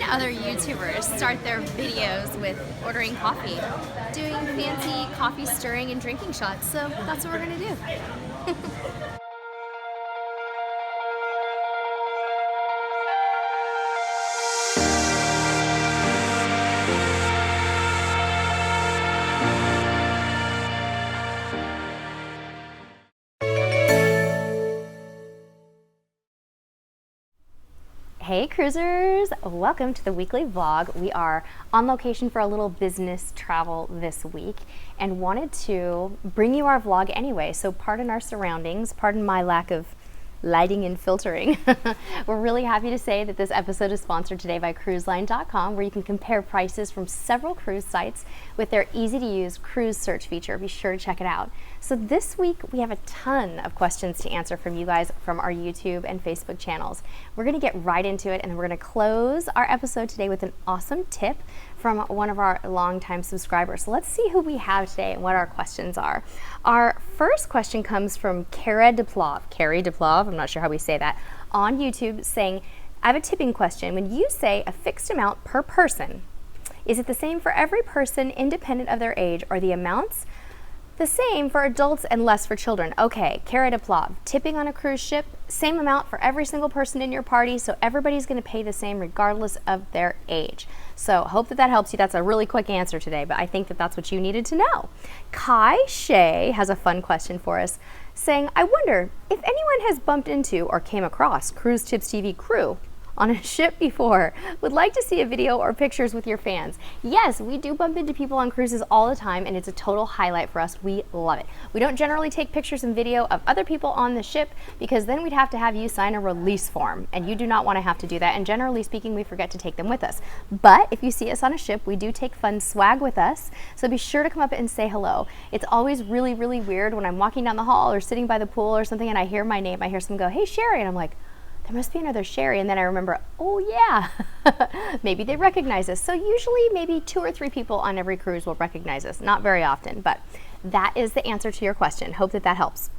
other YouTubers start their videos with ordering coffee, doing fancy coffee stirring and drinking shots, so that's what we're gonna do. Hey cruisers, welcome to the weekly vlog. We are on location for a little business travel this week and wanted to bring you our vlog anyway, so pardon our surroundings, pardon my lack of lighting and filtering. We're really happy to say that this episode is sponsored today by cruiseline.com, where you can compare prices from several cruise sites with their easy to use cruise search feature. Be sure to check it out. So this week we have a ton of questions to answer from you guys from our YouTube and Facebook channels. We're going to get right into it, and then we're going to close our episode today with an awesome tip from one of our longtime subscribers. So let's see who we have today and what our questions are. Our first question comes from Carrie Deplov, I'm not sure how we say that, on YouTube, saying, I have a tipping question. When you say a fixed amount per person, is it the same for every person independent of their age, or the amounts the same for adults and less for children? Okay, Carrie Deplov, tipping on a cruise ship, same amount for every single person in your party, so everybody's going to pay the same regardless of their age. So hope that helps you. That's a really quick answer today, but I think that that's what you needed to know. Kai Shea has a fun question for us, saying, I wonder if anyone has bumped into or came across Cruisetipstv crew on a ship before. Would like to see a video or pictures with your fans. Yes, we do bump into people on cruises all the time, and it's a total highlight for us. We love it. We don't generally take pictures and video of other people on the ship, because then we'd have to have you sign a release form, and you do not want to have to do that, and generally speaking, we forget to take them with us. But if you see us on a ship, we do take fun swag with us, so be sure to come up and say hello. It's always really, really weird when I'm walking down the hall or sitting by the pool or something and I hear my name, I hear someone go, hey Sherry, and I'm like, there must be another Sherry, and then I remember, oh yeah, maybe they recognize us. So usually maybe 2 or 3 people on every cruise will recognize us. Not very often, but that is the answer to your question. Hope that helps.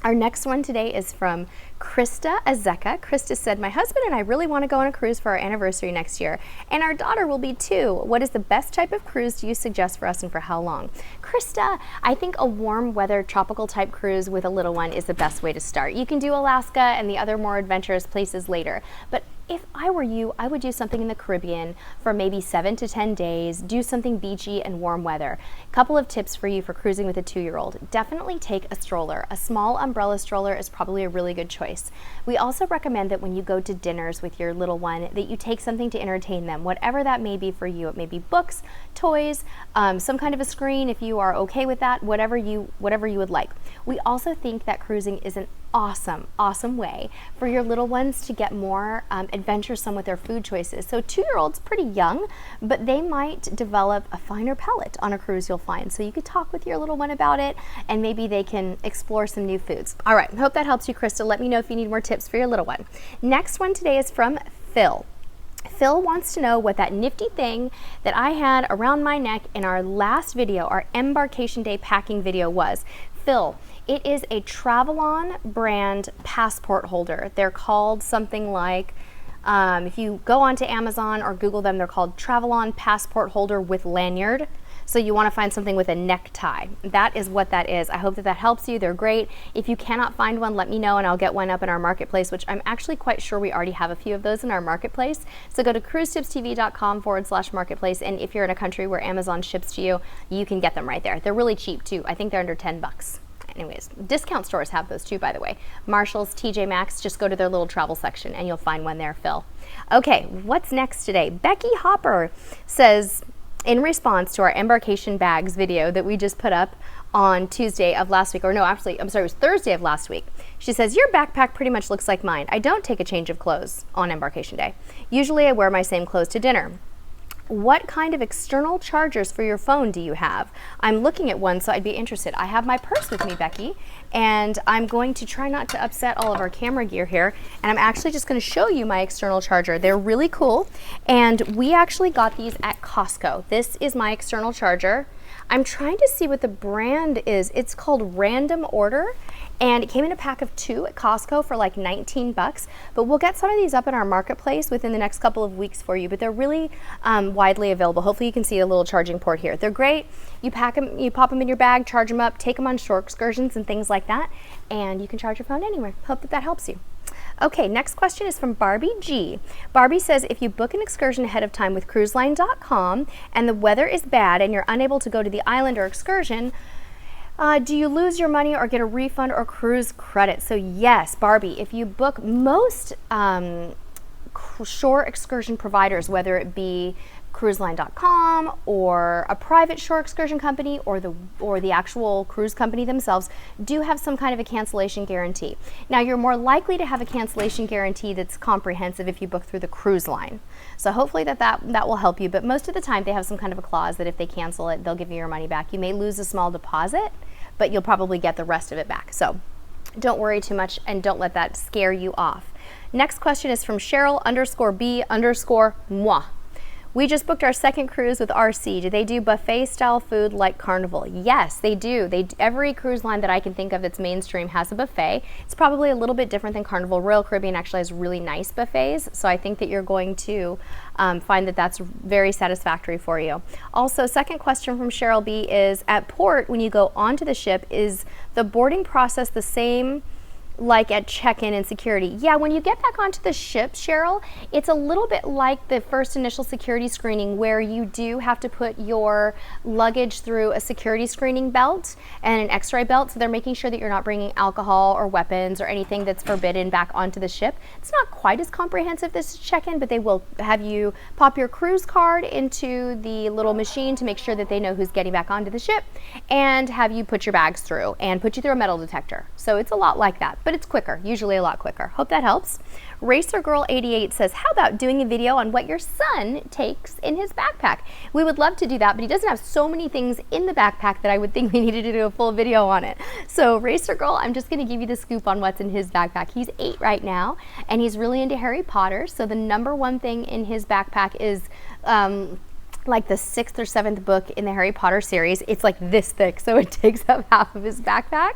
Our next one today is from Krista Azeka. Krista said, my husband and I really want to go on a cruise for our anniversary next year, and our daughter will be 2. What is the best type of cruise do you suggest for us, and for how long? Krista, I think a warm weather tropical type cruise with a little one is the best way to start. You can do Alaska and the other more adventurous places later, but if I were you, I would do something in the Caribbean for maybe 7 to 10 days, do something beachy and warm weather. Couple of tips for you for cruising with a 2-year-old. Definitely take a stroller. A small umbrella stroller is probably a really good choice. We also recommend that when you go to dinners with your little one, that you take something to entertain them, whatever that may be for you. It may be books, toys, some kind of a screen if you are okay with that, whatever you would like. We also think that cruising is an awesome way for your little ones to get more adventuresome with their food choices. So 2-year-olds pretty young, but they might develop a finer palate on a cruise, you'll find. So you could talk with your little one about it, and maybe they can explore some new foods. All right, hope that helps you, Krista. Let me know if you need more tips for your little one. Next one today is from Phil. Phil wants to know what that nifty thing that I had around my neck in our last video, our embarkation day packing video, was. Phil, it is a Travelon brand passport holder. They're called something like, if you go onto Amazon or Google them, they're called Travelon passport holder with lanyard. So you want to find something with a necktie. That is what that is. I hope that helps you. They're great. If you cannot find one, let me know and I'll get one up in our marketplace, which I'm actually quite sure we already have a few of those in our marketplace. So go to cruisetipstv.com/marketplace, and if you're in a country where Amazon ships to you, you can get them right there. They're really cheap too. I think they're under 10 bucks. Anyways, discount stores have those too, by the way. Marshall's, TJ Maxx, just go to their little travel section and you'll find one there, Phil. Okay, what's next today? Becky Hopper says, in response to our embarkation bags video that we just put up on Tuesday of last week, or no, actually, I'm sorry, it was Thursday of last week. She says, your backpack pretty much looks like mine. I don't take a change of clothes on embarkation day. Usually I wear my same clothes to dinner. What kind of external chargers for your phone do you have? I'm looking at one, so I'd be interested. I have my purse with me, Becky, and I'm going to try not to upset all of our camera gear here, and I'm actually just going to show you my external charger. They're really cool, and we actually got these at Costco. This is my external charger. I'm trying to see what the brand is. It's called Random Order, and it came in a pack of 2 at Costco for like 19 bucks. But we'll get some of these up in our marketplace within the next couple of weeks for you. But they're really widely available. Hopefully you can see a little charging port here. They're great. You pack them, you pop them in your bag, charge them up, take them on shore excursions and things like that, and you can charge your phone anywhere. Hope that helps you. Okay, next question is from Barbie G. Barbie says, if you book an excursion ahead of time with cruiseline.com and the weather is bad and you're unable to go to the island or excursion, do you lose your money or get a refund or cruise credit? So yes, Barbie, if you book most shore excursion providers, whether it be cruiseline.com or a private shore excursion company or the actual cruise company themselves, do have some kind of a cancellation guarantee. Now, you're more likely to have a cancellation guarantee that's comprehensive if you book through the cruise line. So hopefully that will help you, but most of the time they have some kind of a clause that if they cancel it, they'll give you your money back. You may lose a small deposit, but you'll probably get the rest of it back. So don't worry too much and don't let that scare you off. Next question is from Cheryl_B_moi. We just booked our second cruise with RC. Do they do buffet style food like Carnival? Yes, they do. Every cruise line that I can think of that's mainstream has a buffet. It's probably a little bit different than Carnival. Royal Caribbean actually has really nice buffets, so I think that you're going to find that that's very satisfactory for you. Also, second question from Cheryl B is, at port, when you go onto the ship, is the boarding process the same like at check-in and security? Yeah, when you get back onto the ship, Cheryl, it's a little bit like the first initial security screening where you do have to put your luggage through a security screening belt and an x-ray belt, so they're making sure that you're not bringing alcohol or weapons or anything that's forbidden back onto the ship. It's not quite as comprehensive as check-in, but they will have you pop your cruise card into the little machine to make sure that they know who's getting back onto the ship and have you put your bags through and put you through a metal detector. So it's a lot like that, but it's quicker, usually a lot quicker. Hope that helps. Racer Girl 88 says, how about doing a video on what your son takes in his backpack? We would love to do that, but he doesn't have so many things in the backpack that I would think we needed to do a full video on it. So Racer Girl, I'm just going to give you the scoop on what's in his backpack. He's 8 right now, and he's really into Harry Potter. So the #1 thing in his backpack is like the 6th or 7th book in the Harry Potter series. It's like this thick, so it takes up half of his backpack.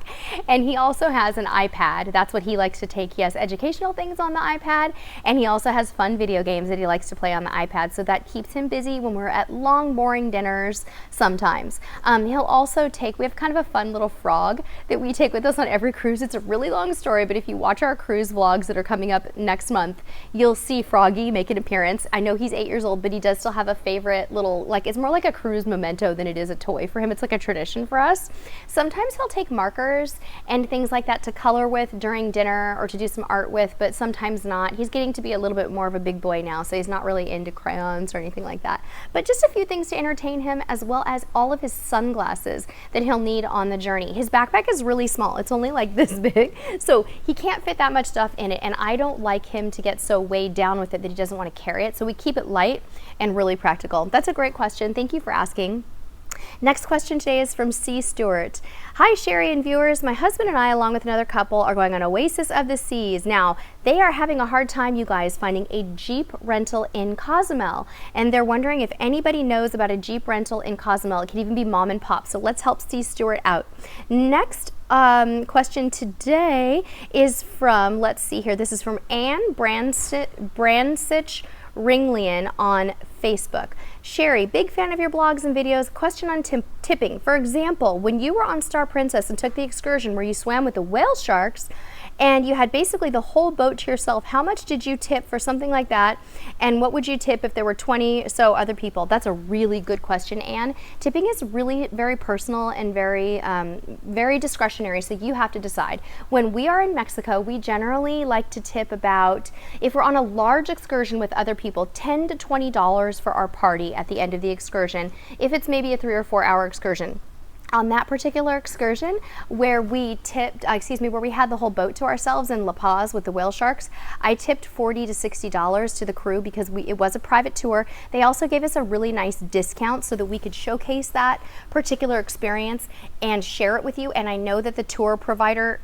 And he also has an iPad. That's what he likes to take. He has educational things on the iPad, and he also has fun video games that he likes to play on the iPad, so that keeps him busy when we're at long, boring dinners sometimes. He'll also take, we have kind of a fun little frog that we take with us on every cruise. It's a really long story, but if you watch our cruise vlogs that are coming up next month, you'll see Froggy make an appearance. I know he's 8 years old, but he does still have a favorite little, like, it's more like a cruise memento than it is a toy for him. It's like a tradition for us. Sometimes he'll take markers and things like that to color with during dinner or to do some art with, but sometimes not. He's getting to be a little bit more of a big boy now, so he's not really into crayons or anything like that. But just a few things to entertain him, as well as all of his sunglasses that he'll need on the journey. His backpack is really small. It's only like this big, so he can't fit that much stuff in it, and I don't like him to get so weighed down with it that he doesn't want to carry it, so we keep it light and really practical. That's a great question. Thank you for asking. Next question today is from C. Stewart. Hi, Sherry and viewers. My husband and I, along with another couple, are going on Oasis of the Seas. Now, they are having a hard time, you guys, finding a Jeep rental in Cozumel. And they're wondering if anybody knows about a Jeep rental in Cozumel. It could even be mom and pop. So let's help C. Stewart out. Next question today is from, let's see here, this is from Anne Bransich Ringlian on Facebook. Sherry, big fan of your blogs and videos. Question on tipping. For example, when you were on Star Princess and took the excursion where you swam with the whale sharks and you had basically the whole boat to yourself, how much did you tip for something like that? And what would you tip if there were 20 or so other people? That's a really good question, Anne. Tipping is really very personal and very discretionary, so you have to decide. When we are in Mexico, we generally like to tip about, if we're on a large excursion with other people, $10 to $20 for our party at the end of the excursion, if it's maybe a 3 or 4 hour excursion. On that particular excursion, where we tipped, where we had the whole boat to ourselves in La Paz with the whale sharks, I tipped $40 to $60 to the crew because it was a private tour. They also gave us a really nice discount so that we could showcase that particular experience and share it with you. And I know that the tour provider,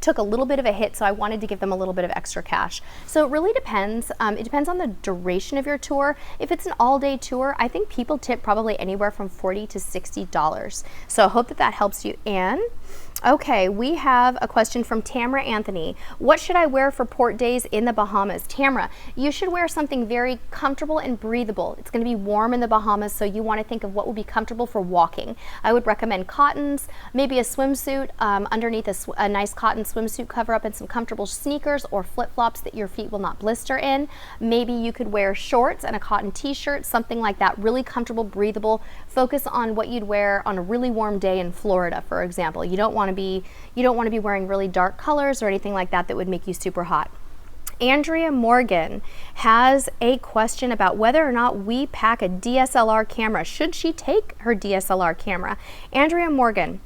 took a little bit of a hit, so I wanted to give them a little bit of extra cash. So it really depends. It depends on the duration of your tour. If it's an all-day tour, I think people tip probably anywhere from $40 to $60. So I hope that that helps you, Anne. Okay, we have a question from Tamara Anthony. What should I wear for port days in the Bahamas? Tamara, you should wear something very comfortable and breathable. It's going to be warm in the Bahamas, so you want to think of what will be comfortable for walking. I would recommend cottons, maybe a swimsuit underneath a nice cotton swimsuit cover-up, and some comfortable sneakers or flip-flops that your feet will not blister in. Maybe you could wear shorts and a cotton t-shirt, something like that, really comfortable, breathable. Focus on what you'd wear on a really warm day in Florida, for example. You don't want to be wearing really dark colors or anything like that that would make you super hot. Andrea Morgan has a question about whether or not we pack a DSLR camera. Should she take her DSLR camera? Andrea Morgan,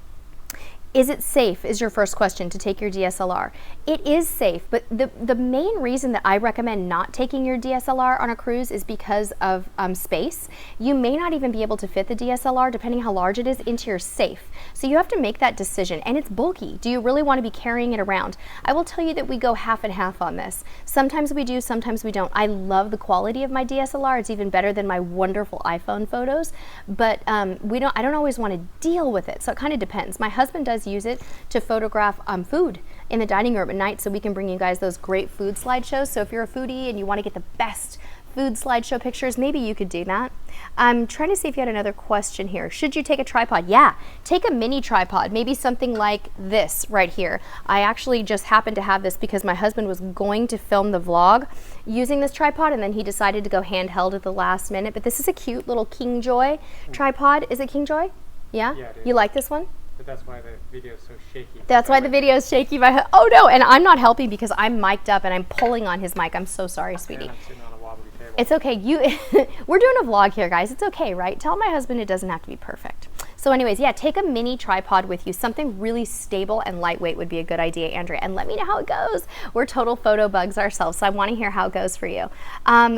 is it safe is your first question to take your DSLR. It is safe, but the main reason that I recommend not taking your DSLR on a cruise is because of space. You may not even be able to fit the DSLR, depending how large it is, into your safe. So you have to make that decision, and it's bulky. Do you really want to be carrying it around? I will tell you that we go half and half on this. Sometimes we do, sometimes we don't. I love the quality of my DSLR. It's even better than my wonderful iPhone photos, but I don't always want to deal with it, so it kind of depends. My husband does use it to photograph food in the dining room at night, so we can bring you guys those great food slideshows. So if you're a foodie and you want to get the best food slideshow pictures, maybe you could do that. I'm trying to see if you had another question here. Should you take a tripod? Yeah, take a mini tripod, maybe something like this right here. I actually just happened to have this because my husband was going to film the vlog using this tripod, and then he decided to go handheld at the last minute. But this is a cute little King Joy tripod. Is it King Joy? Yeah? Yeah, it is. You like this one? But that's why the video is so shaky. That's why the video is shaky. Oh no, and I'm not helping because I'm mic'd up and I'm pulling on his mic. I'm so sorry, sweetie. I'm sitting on a wobbly table. It's okay. We're doing a vlog here, guys. It's okay, right? Tell my husband it doesn't have to be perfect. So anyways, yeah, take a mini tripod with you. Something really stable and lightweight would be a good idea, Andrea, and let me know how it goes. We're total photo bugs ourselves, so I want to hear how it goes for you.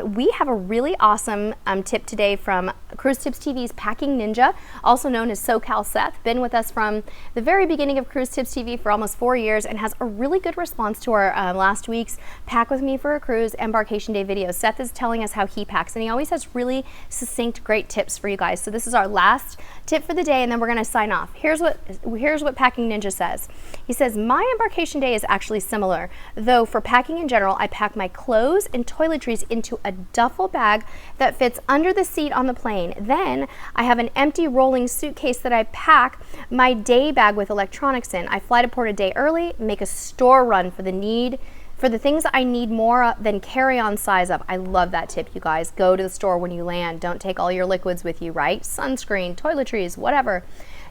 We have a really awesome tip today from Cruisetipstv's Packing Ninja, also known as SoCal Seth. Been with us from the very beginning of Cruisetipstv for almost 4 years and has a really good response to our last week's Pack With Me for a Cruise Embarkation Day video. Seth is telling us how he packs, and he always has really succinct, great tips for you guys. So this is our last tip for the day, and then we're going to sign off. Here's what Packing Ninja says. He says, my embarkation day is actually similar, though for packing in general, I pack my clothes and toiletries into a duffel bag that fits under the seat on the plane. Then I have an empty rolling suitcase that I pack my day bag with electronics in. I fly to port a day early, make a store run for the things I need more than carry-on size of. I love that tip, you guys. Go to the store when you land. Don't take all your liquids with you, right? Sunscreen, toiletries, whatever.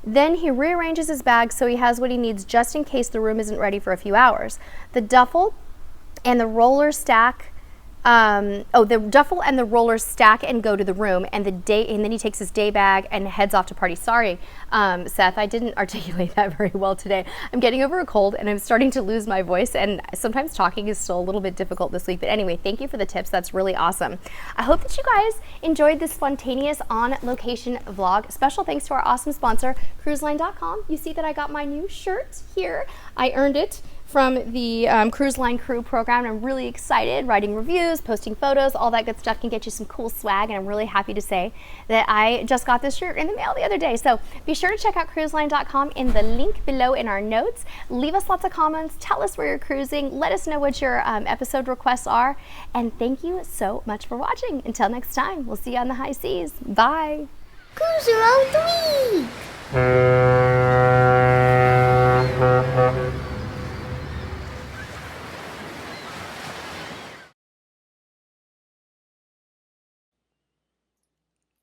Then he rearranges his bag so he has what he needs just in case the room isn't ready for a few hours. The duffel and the roller stack the duffel and the rollers stack and go to the room, and then he takes his day bag and heads off to party. Sorry, Seth, I didn't articulate that very well today. I'm getting over a cold and I'm starting to lose my voice, and sometimes talking is still a little bit difficult this week. But anyway, thank you for the tips. That's really awesome. I hope that you guys enjoyed this spontaneous on-location vlog. Special thanks to our awesome sponsor, cruiseline.com. You see that I got my new shirt here. I earned it from the Cruise Line Crew program. I'm really excited. Writing reviews, posting photos, all that good stuff can get you some cool swag, and I'm really happy to say that I just got this shirt in the mail the other day. So be sure to check out cruiseline.com in the link below in our notes. Leave us lots of comments. Tell us where you're cruising. Let us know what your episode requests are. And thank you so much for watching. Until next time, we'll see you on the high seas. Bye. Cruise around the week.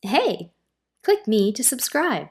Hey, click me to subscribe.